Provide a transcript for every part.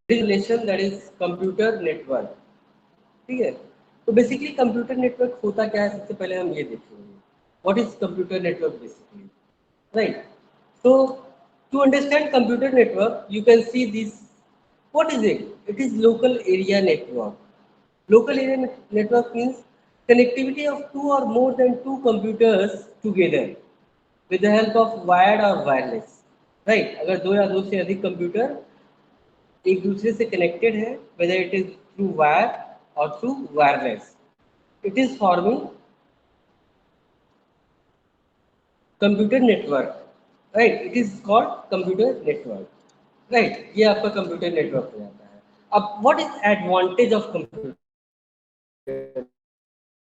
Relation that is computer network. ठीक है, तो बेसिकली कंप्यूटर नेटवर्क होता क्या है, सबसे पहले हम ये देखेंगे what is computer network basically, right. So to understand computer network, you can see this. What is it? It is local area network. Local area network means connectivity of two or more than two computers together with the help of wired or wireless. Right? अगर दो या दो से अधिक computer एक दूसरे से connected है, whether it is through wire or through wireless, it is forming computer network, right. It is called computer network, right. ये आपका कंप्यूटर नेटवर्क हो जाता है। अब what is advantage of computer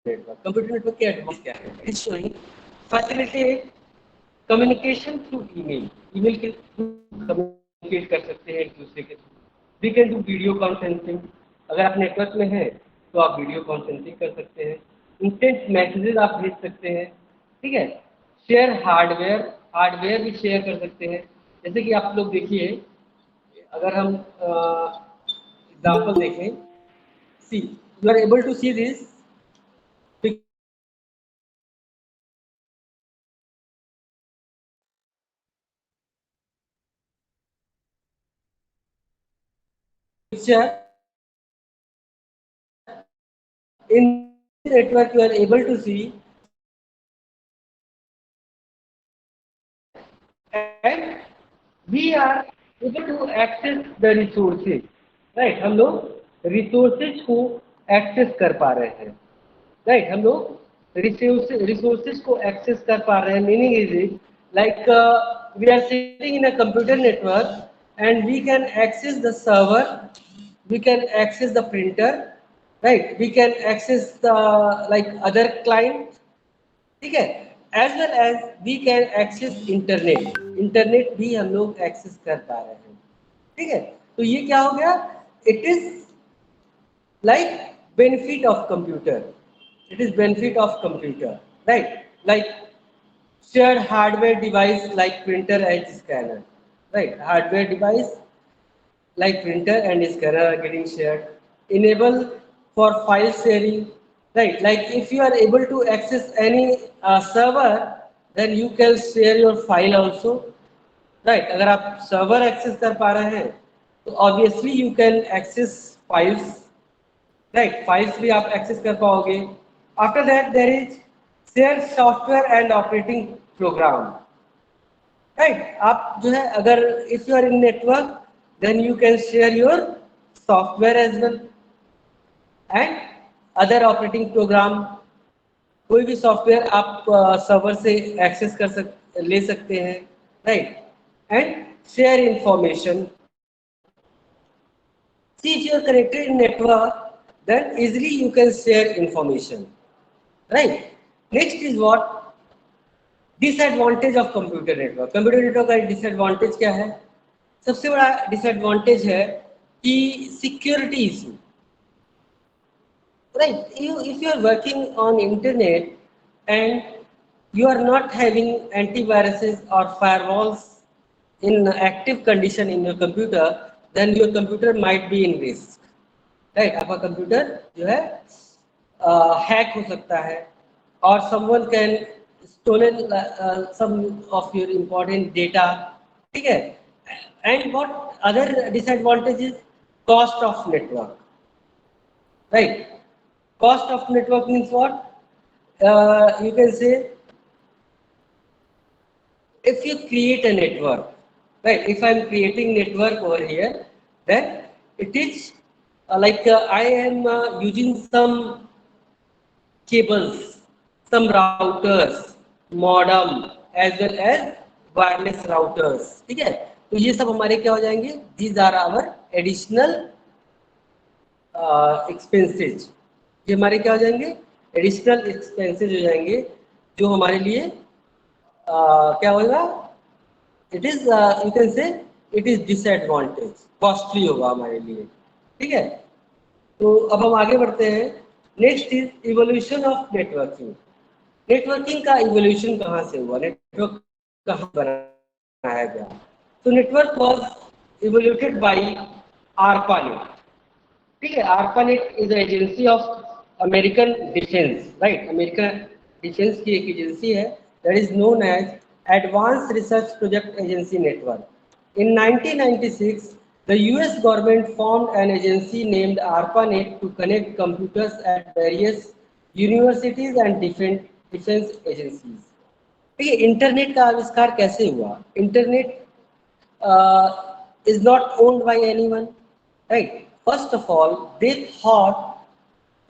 network? Computer network के advantage क्या है? It is showing facilitate communication through email. Email के थ्रू कम्युनिकेट कर सकते हैं एक दूसरे के through. We can do video conferencing. अगर आप नेटवर्क में हैं तो आप वीडियो कॉन्फ्रेंसिंग कर सकते हैं। इंस्टेंट मैसेजेस आप भेज सकते हैं। ठीक है, शेयर हार्डवेयर, हार्डवेयर भी शेयर कर सकते हैं। जैसे कि आप लोग देखिए, अगर हम एग्जांपल देखें, see you are able to see this picture in network. You are able to see and we are able to access the resources, right? हम लोग resources को access कर पा रहे हैं, right? हम लोग resources को access कर पा रहे हैं। meaning is it like we are sitting in a computer network and we can access the server, we can access the printer, right? We can access the like other client, ठीक है। As well as we can access internet, internet भी हम लोग access कर पा रहे हैं। ठीक है, तो ये क्या हो गया? It is like benefit of computer, it is benefit of computer, right. Like shared hardware device like printer and scanner, right? Hardware device like printer and scanner are getting shared. Enable for file sharing, right? Like if you are able to access any server, then you can share your file also, right? अगर आप server access कर पा रहे हैं तो obviously you can access files, right? Files भी आप access कर पाओगे। After that there is share software and operating program, right. आप जो है अगर if you are in network then you can share your software as well and other operating program. कोई भी सॉफ्टवेयर आप सर्वर से एक्सेस ले सकते हैं, right. And share information. See if you are connected in network then easily you can share information, right. Next is what disadvantage of computer network. Computer network का disadvantage क्या है? सबसे बड़ा डिसएडवांटेज है कि security issue, right. You if you are working on internet and you are not having antiviruses or firewalls in active condition in your computer, then your computer might be in risk, right? आपका computer जो है hack हो सकता है और someone can stolen some of your important data, ठीक है। and what other disadvantage is cost of network, right? Cost of network means what? You can say if you create a network, right? If I'm creating network over here, then it is like I am using some cables, some routers, modem, as well as wireless routers, ठीक है। तो ये सब हमारे क्या हो जाएंगे? These are our additional expenses। ये हमारे क्या हो जाएंगे? एडिशनल एक्सपेंसेस हो जाएंगे जो हमारे लिए क्या होगा? It is you can say it is disadvantage, costly होगा हमारे लिए, ठीक है। तो अब हम आगे बढ़ते हैं। Next is evolution of networking. Networking का इवोल्यूशन कहाँ से हुआ? नेटवर्क कहाँ बनाया गया? तो network was evoluted by ARPANET, ठीक है। ARPANET is agency of American defence, right. American defence की एक एजेंसी है, that is known as advance research project agency network. In 1996, the US government formed an agency named ARPANET to connect computers at various universities and defense agencies. ठीक है, internet का आविष्कार कैसे हुआ? Internet is not owned by anyone, right? First of all, they thought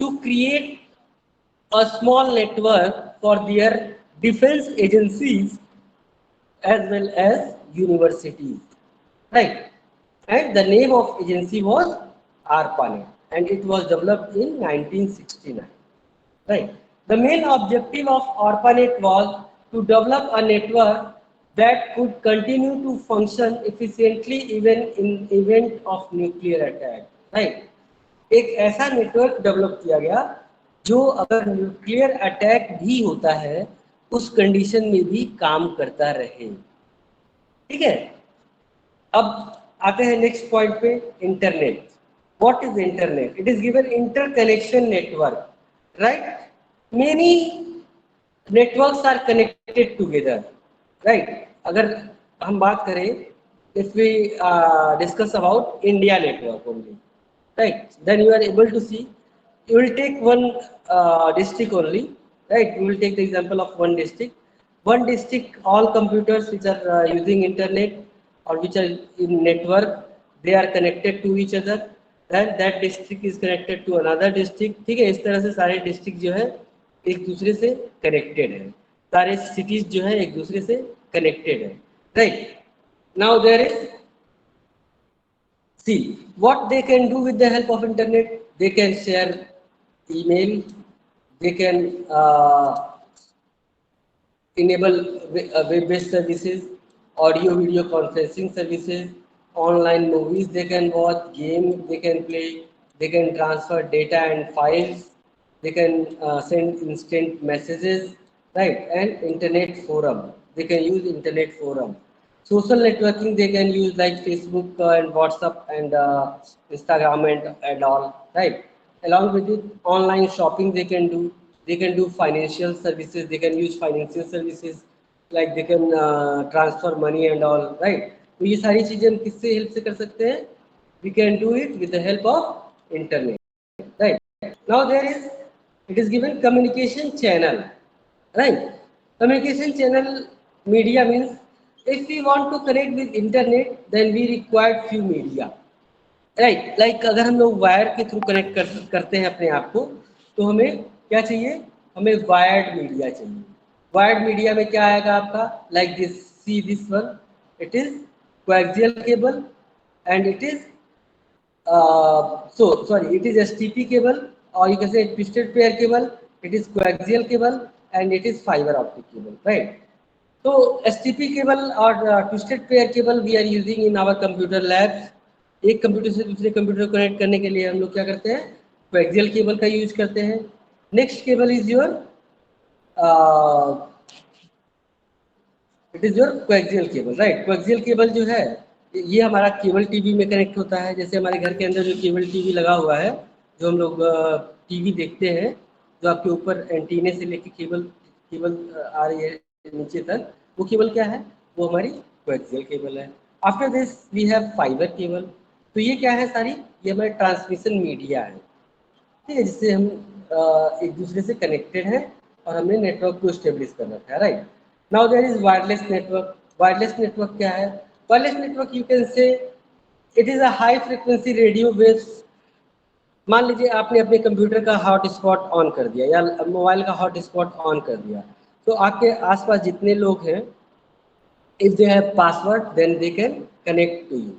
to create a small network for their defense agencies as well as universities, right? And the name of agency was ARPANET, and it was developed in 1969, right? The main objective of ARPANET was to develop a network that could continue to function efficiently even in event of nuclear attack, right? एक ऐसा network develop किया गया जो अगर nuclear attack भी होता है उस कंडीशन में भी काम करता रहे, ठीक है। अब आते हैं नेक्स्ट पॉइंट पे, internet. What is internet? It is given interconnection network, right. Many networks are connected together, right. अगर हम बात करें, if we discuss about India network only, right, then you are able to see, you will take one district only, right. You will take the example of one district, all computers which are using internet or which are in network, they are connected to each other, then that district is connected to another district, ठीक है। इस तरह से सारे district जो है एक दूसरे से कनेक्टेड है, सारे सिटीज जो है एक दूसरे से कनेक्टेड है, right. Now there is, see what they can do with the help of internet. They can share email, they can enable web-based services, audio video conferencing services, online movies they can watch, games they can play, they can transfer data and files, they can send instant messages, right. And internet forum, they can use internet forum. Social networking they can use like Facebook and WhatsApp and Instagram and all, right. Along with it, online shopping they can do. They can do financial services. They can use financial services like they can transfer money and all, right. तो ये सारी चीजें हम किससे help से कर सकते हैं? We can do it with the help of internet, right. Now there is, it is given communication channel, right. Communication channel media means if we want to connect with internet then we require few media, right. Like अगर हम लोग wire के through connect करते हैं अपने आप को, तो हमें क्या चाहिए? हमें वायर्ड मीडिया चाहिए। वायर्ड मीडिया में क्या आएगा आपका? Like this, see this one, it is coaxial cable and it is it is STP cable, or you can say twisted pair cable, it is coaxial cable and it is fiber optic cable, right. So STP cable or twisted pair cable we are using in our computer labs. एक computer से दूसरे computer को connect करने के लिए हम लोग क्या करते हैं? कोएक्सियल केबल का यूज करते हैं। Next cable is your, it is your coaxial cable, right. Coaxial cable जो है ये हमारा केबल टीवी में कनेक्ट होता है। जैसे हमारे घर के अंदर जो केबल टीवी लगा हुआ है, जो हम लोग टीवी देखते हैं, जो आपके ऊपर एंटीने से लेके केबल केबल आ रही है नीचे तक, वो केबल क्या है? वो हमारी कोएक्सियल केबल है। After this we have fibre cable. तो ये क्या है सारी? ये हमारे ट्रांसमिशन मीडिया है, ठीक है, जिससे हम एक दूसरे से कनेक्टेड हैं और हमने नेटवर्क को स्टेब्लिश कर रखा है, right. Now there is wireless network. Wireless network क्या है? Wireless network you can say it is a high frequency radio waves. मान लीजिए आपने अपने कंप्यूटर का हॉटस्पॉट ऑन कर दिया या मोबाइल का हॉटस्पॉट ऑन कर दिया, तो आपके आसपास जितने लोग हैं, if they have password then they can connect to you,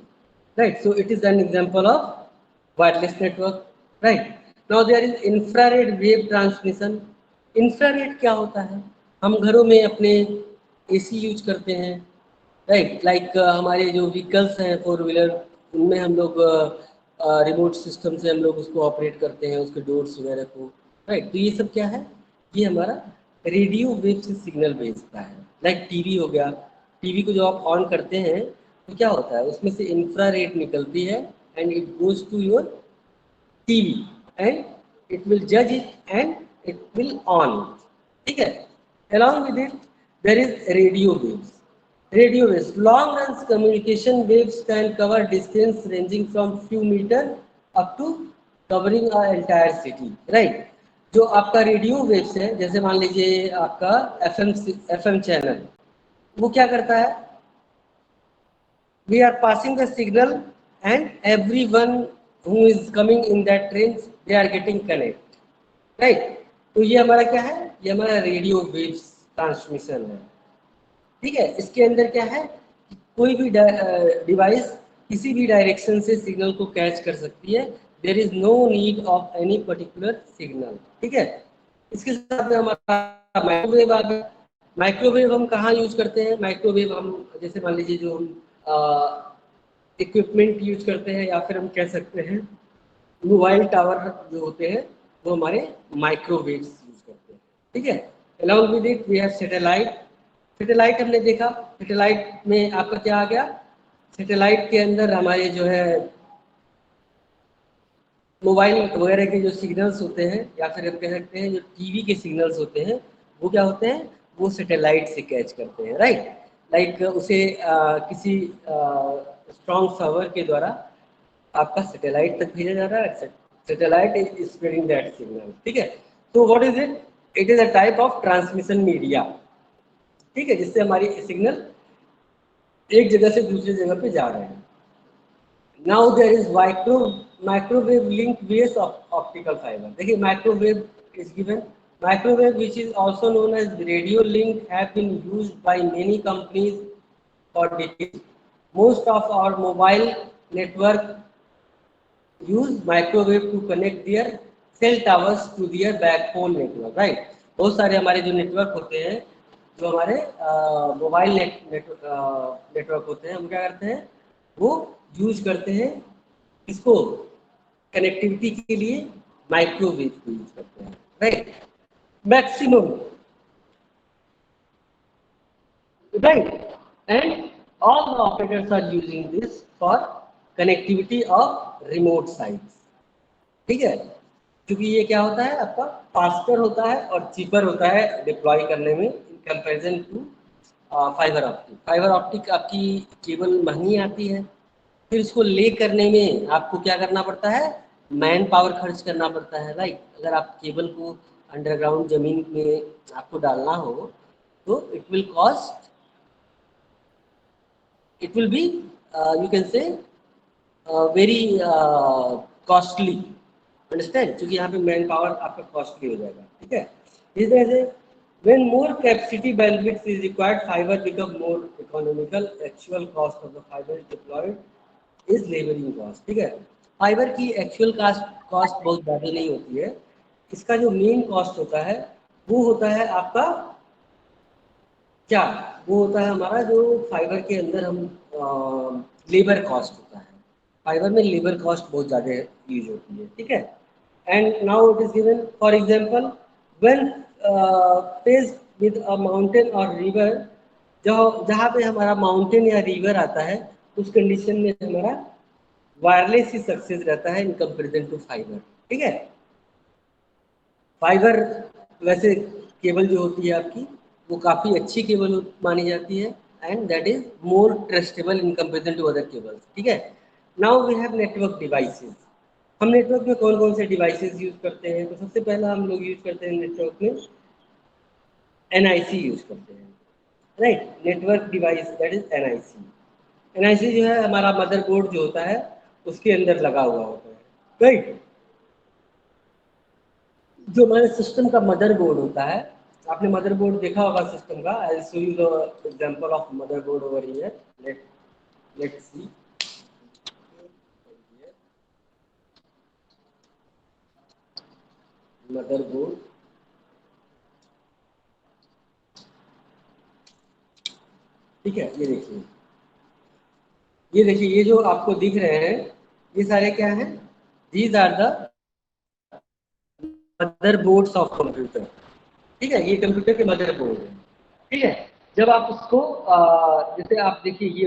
right. So it is an example of wireless network, right. Now there is infrared wave transmission. infrared क्या होता है? हम घरों में अपने AC यूज करते हैं, राइट। लाइक हमारे जो व्हीकल्स हैं 4 व्हीलर, उनमें हम लोग रिमोट सिस्टम से हम लोग उसको ऑपरेट करते हैं, उसके डोर्स वगैरह को, राइट। तो ये सब क्या है? ये हमारा रेडियो वेव से सिग्नल भेजता है। लाइक टीवी हो गया, टीवी को जो आप ऑन करते हैं तो क्या होता है? उसमें से इंफ्रारेड निकलती है and it goes to your TV and it will judge it and it will on it. ठीक है? Along with it, there is radio waves. Radio waves, long range communication waves can cover distance ranging from few meter up to covering a entire city. Right? जो आपका radio waves है, जैसे मान लीजिए आपका FM channel, वो क्या करता है? We are passing the signal and everyone who is coming in that range, they are getting connect, right? तो ये हमारा क्या है? ये हमारा रेडियो वेव्स ट्रांसमिशन है, ठीक है? इसके अंदर क्या है? कोई भी डिवाइस किसी भी डायरेक्शन से सिग्नल को कैच कर सकती है. There is no need of any particular signal, ठीक है? इसके साथ में हमारा माइक्रोवेव आ गया. माइक्रोवेव हम कहाँ यूज करते हैं? माइक्रोवेव हम जैसे मान लीजिए जो हम इक्विपमेंट यूज करते हैं, या फिर हम कह सकते हैं मोबाइल टावर जो होते हैं, वो हमारे माइक्रोवेव्स यूज करते हैं, ठीक है? Along with it we have satellite. Satellite हमने देखा, सैटेलाइट में आपका क्या आ गया? सैटेलाइट के अंदर हमारे जो है मोबाइल वगैरह के जो सिग्नल्स होते हैं, या फिर हम कह सकते हैं जो टीवी के सिग्नल्स होते हैं, वो क्या होते हैं? वो सैटेलाइट से कैच करते हैं, राइट? लाइक उसे किसी स्ट्रॉन्ग सर्वर के द्वारा आपका सैटेलाइट तक भेजा जा रहा है. Satellite is spreading that signal, ठीक है? तो what is it? It is a type of transmission media, ठीक है, जिससे हमारी सिग्नल एक जगह से दूसरी जगह पे जा रहे हैं. Now there is microwave link base optical fibre. देखिए microwave is given. Microwave which is also known as radio link have been used by many companies for decades. Most of our mobile network use microwave to connect their cell towers to their backbone network, right? बहुत सारे हमारे जो network होते हैं, जो हमारे mobile network होते हैं, हम क्या करते हैं? वो यूज करते हैं इसको कनेक्टिविटी के लिए माइक्रोवेव को यूज करते हैं, right? Maximum, right? And all the operators are using this for connectivity of remote sites, ठीक है? क्योंकि ये क्या होता है? आपका फास्टर होता है और चीपर होता है डिप्लॉय करने में in comparison to fibre optic. Fibre optic आपकी केबल महंगी आती है, फिर इसको ले करने में आपको क्या करना पड़ता है? मैन पावर खर्च करना पड़ता है, राइट? अगर आप केबल को अंडरग्राउंड जमीन में आपको डालना हो तो it will cost, it will be you can say very costly, understand? क्योंकि यहाँ पे मैन पावर आपका कॉस्टली हो जाएगा, ठीक है? इस तरह से when more capacity bandwidth is required, fiber become more economical. Actual cost of the fiber deployed is laboring cost, ठीक है? फाइबर की एक्चुअल कॉस्ट बहुत ज़्यादा नहीं होती है. इसका जो मेन कॉस्ट होता है वो होता है आपका क्या? वो होता है हमारा जो फाइबर के अंदर हम लेबर कॉस्ट होता है. फाइबर में लेबर कॉस्ट बहुत ज़्यादा यूज होती है, ठीक है? And now it is given for example when phase with a mountain और रिवर, जहाँ पे हमारा माउंटेन या रिवर आता है, उस कंडीशन में हमारा वायरलेस ही सक्सेस रहता है इन कंपेरिजन टू फाइबर, ठीक है? फाइबर वैसे केबल जो होती है आपकी, वो काफ़ी अच्छी केबल मानी जाती है and that is more trustable in comparison to other cables, ठीक है? Now we have network devices. हम नेटवर्क में कौन कौन से डिवाइसेस यूज करते हैं? तो सबसे पहला हम लोग यूज करते हैं नेटवर्क में NIC यूज करते हैं, right? Network device that is NIC. NIC जो है हमारा मदरबोर्ड जो होता है उसके अंदर लगा हुआ होता है, राइट? जो हमारे सिस्टम का मदरबोर्ड होता है, आपने मदरबोर्ड देखा होगा सिस्टम का. I will show you the example of motherboard over here. Let's see. Motherboard, ठीक है? ये देखिए, ये देखिए, ये जो आपको दिख रहे हैं ये सारे क्या हैं? These are the motherboards of computer, ठीक है? ये कंप्यूटर के मदरबोर्ड है, ठीक है? जब आप उसको जैसे आप देखिए ये